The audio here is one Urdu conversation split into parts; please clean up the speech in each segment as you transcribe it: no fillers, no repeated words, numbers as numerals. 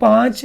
5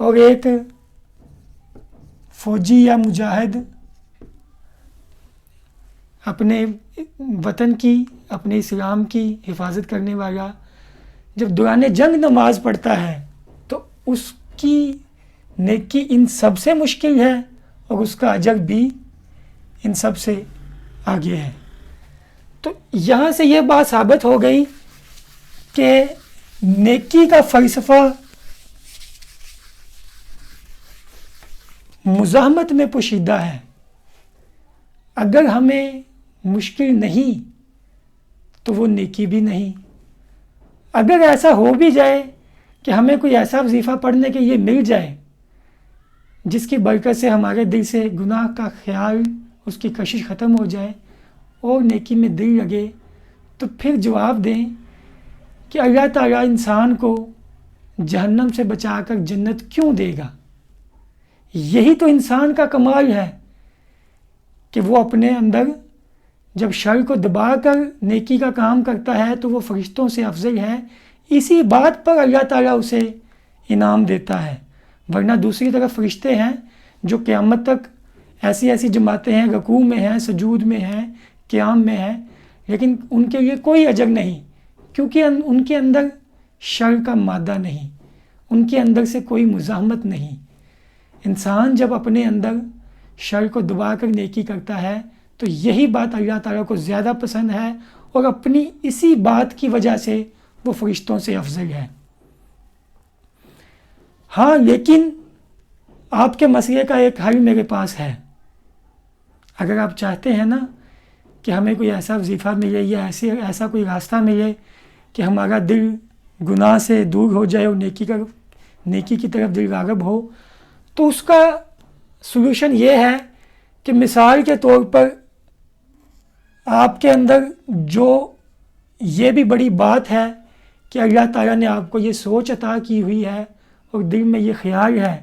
اور ایک فوجی یا مجاہد اپنے وطن کی، اپنے اسلام کی حفاظت کرنے والا جب دوران جنگ نماز پڑھتا ہے تو اس کی نیکی ان سب سے مشکل ہے اور اس کا اجر بھی ان سب سے آگے ہے۔ تو یہاں سے یہ بات ثابت ہو گئی کہ نیکی کا فلسفہ مزاحمت میں پوشیدہ ہے۔ اگر ہمیں مشکل نہیں تو وہ نیکی بھی نہیں۔ اگر ایسا ہو بھی جائے کہ ہمیں کوئی ایسا وظیفہ پڑھنے کے لیے مل جائے جس کی برکت سے ہمارے دل سے گناہ کا خیال، اس کی کشش ختم ہو جائے اور نیکی میں دل لگے، تو پھر جواب دیں کہ اللہ تعالیٰ انسان کو جہنم سے بچا کر جنت کیوں دے گا؟ یہی تو انسان کا کمال ہے کہ وہ اپنے اندر جب شر کو دبا کر نیکی کا کام کرتا ہے تو وہ فرشتوں سے افضل ہے۔ اسی بات پر اللہ تعالیٰ اسے انعام دیتا ہے، ورنہ دوسری طرف فرشتے ہیں جو قیامت تک ایسی ایسی جماعتیں ہیں، رکوع میں ہیں، سجود میں ہیں، قیام میں ہیں، لیکن ان کے لیے کوئی اجر نہیں، کیونکہ ان کے اندر شر کا مادہ نہیں، ان کے اندر سے کوئی مزاحمت نہیں۔ انسان جب اپنے اندر شر کو دبا کر نیکی کرتا ہے تو یہی بات اللہ تعالیٰ کو زیادہ پسند ہے، اور اپنی اسی بات کی وجہ سے وہ فرشتوں سے افضل ہے۔ ہاں، لیکن آپ کے مسئلے کا ایک حل میرے پاس ہے۔ اگر آپ چاہتے ہیں نا کہ ہمیں کوئی ایسا وظیفہ ملے یا ایسا کوئی راستہ ملے کہ ہمارا دل گناہ سے دور ہو جائے اور نیکی کی طرف دل راغب ہو، تو اس کا سلوشن یہ ہے کہ مثال کے طور پر آپ کے اندر جو یہ بھی بڑی بات ہے کہ اللہ تعالیٰ نے آپ کو یہ سوچ عطا کی ہوئی ہے اور دل میں یہ خیال ہے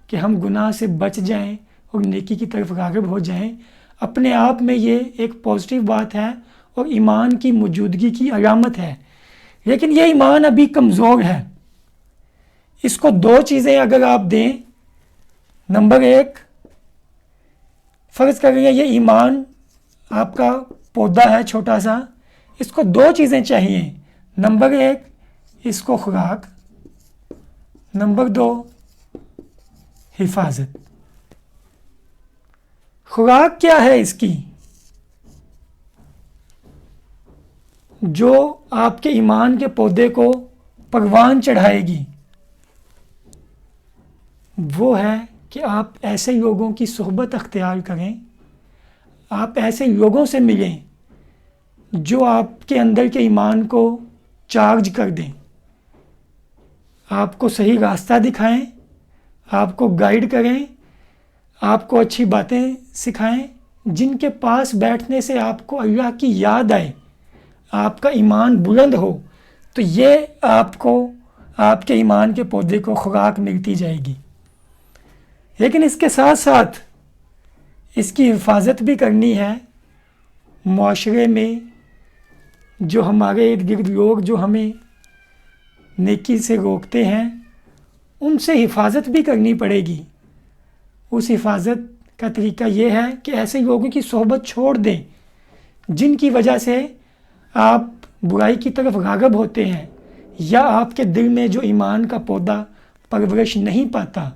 کہ ہم گناہ سے بچ جائیں اور نیکی کی طرف راغب ہو جائیں، اپنے آپ میں یہ ایک پازیٹیو بات ہے اور ایمان کی موجودگی کی علامت ہے۔ لیکن یہ ایمان ابھی کمزور ہے۔ اس کو دو چیزیں اگر آپ دیں، نمبر ایک، فرض کر لیں یہ ایمان آپ کا پودا ہے چھوٹا سا، اس کو دو چیزیں چاہیے۔ نمبر ایک، اس کو خوراک، نمبر دو، حفاظت۔ خوراک کیا ہے اس کی؟ جو آپ کے ایمان کے پودے کو پروان چڑھائے گی وہ ہے کہ آپ ایسے لوگوں کی صحبت اختیار کریں، آپ ایسے لوگوں سے ملیں جو آپ کے اندر کے ایمان کو چارج کر دیں، آپ کو صحیح راستہ دکھائیں، آپ کو گائیڈ کریں، آپ کو اچھی باتیں سکھائیں، جن کے پاس بیٹھنے سے آپ کو اللہ کی یاد آئے، آپ کا ایمان بلند ہو، تو یہ آپ کو آپ کے ایمان کے پودے کو خوراک ملتی جائے گی۔ لیکن اس کے ساتھ ساتھ اس کی حفاظت بھی کرنی ہے۔ معاشرے میں جو ہمارے ارد گرد لوگ جو ہمیں نیکی سے روکتے ہیں، ان سے حفاظت بھی کرنی پڑے گی۔ اس حفاظت کا طریقہ یہ ہے کہ ایسے لوگوں کی صحبت چھوڑ دیں جن کی وجہ سے آپ برائی کی طرف راغب ہوتے ہیں، یا آپ کے دل میں جو ایمان کا پودا پرورش نہیں پاتا۔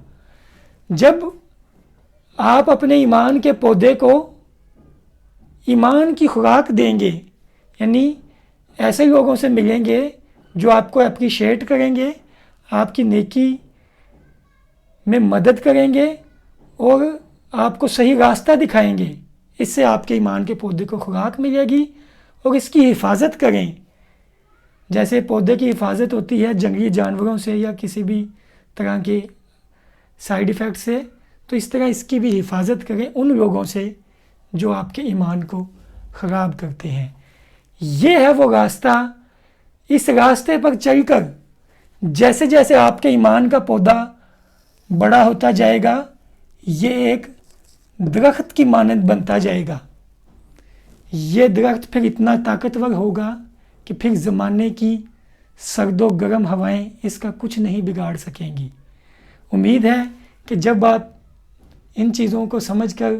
جب آپ اپنے ایمان کے پودے کو ایمان کی خوراک دیں گے، یعنی ایسے لوگوں سے ملیں گے جو آپ کو اپریشیٹ کریں گے، آپ کی نیکی میں مدد کریں گے اور آپ کو صحیح راستہ دکھائیں گے، اس سے آپ کے ایمان کے پودے کو خوراک ملے گی۔ اور اس کی حفاظت کریں، جیسے پودے کی حفاظت ہوتی ہے جنگلی جانوروں سے یا کسی بھی طرح کے سائیڈ ایفیکٹ سے، تو اس طرح اس کی بھی حفاظت کریں ان لوگوں سے جو آپ کے ایمان کو خراب کرتے ہیں۔ یہ ہے وہ راستہ۔ اس راستے پر چل کر جیسے جیسے آپ کے ایمان کا پودا بڑا ہوتا جائے گا، یہ ایک درخت کی مانند بنتا جائے گا۔ یہ درخت پھر اتنا طاقتور ہوگا کہ پھر زمانے کی سرد و گرم ہوائیں اس کا کچھ نہیں بگاڑ سکیں گی، امید ہے کہ جب آپ ان چیزوں کو سمجھ کر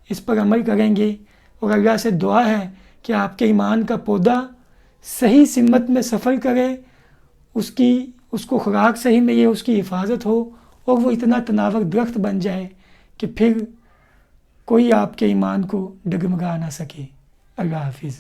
اس پر عمل کریں گے، اور اللہ سے دعا ہے کہ آپ کے ایمان کا پودا صحیح سمت میں سفر کرے، اس کو خوراک صحیح ملے، اس کی حفاظت ہو، اور وہ اتنا تناور درخت بن جائے کہ پھر کوئی آپ کے ایمان کو ڈگمگا نہ سکے۔ اللہ حافظ۔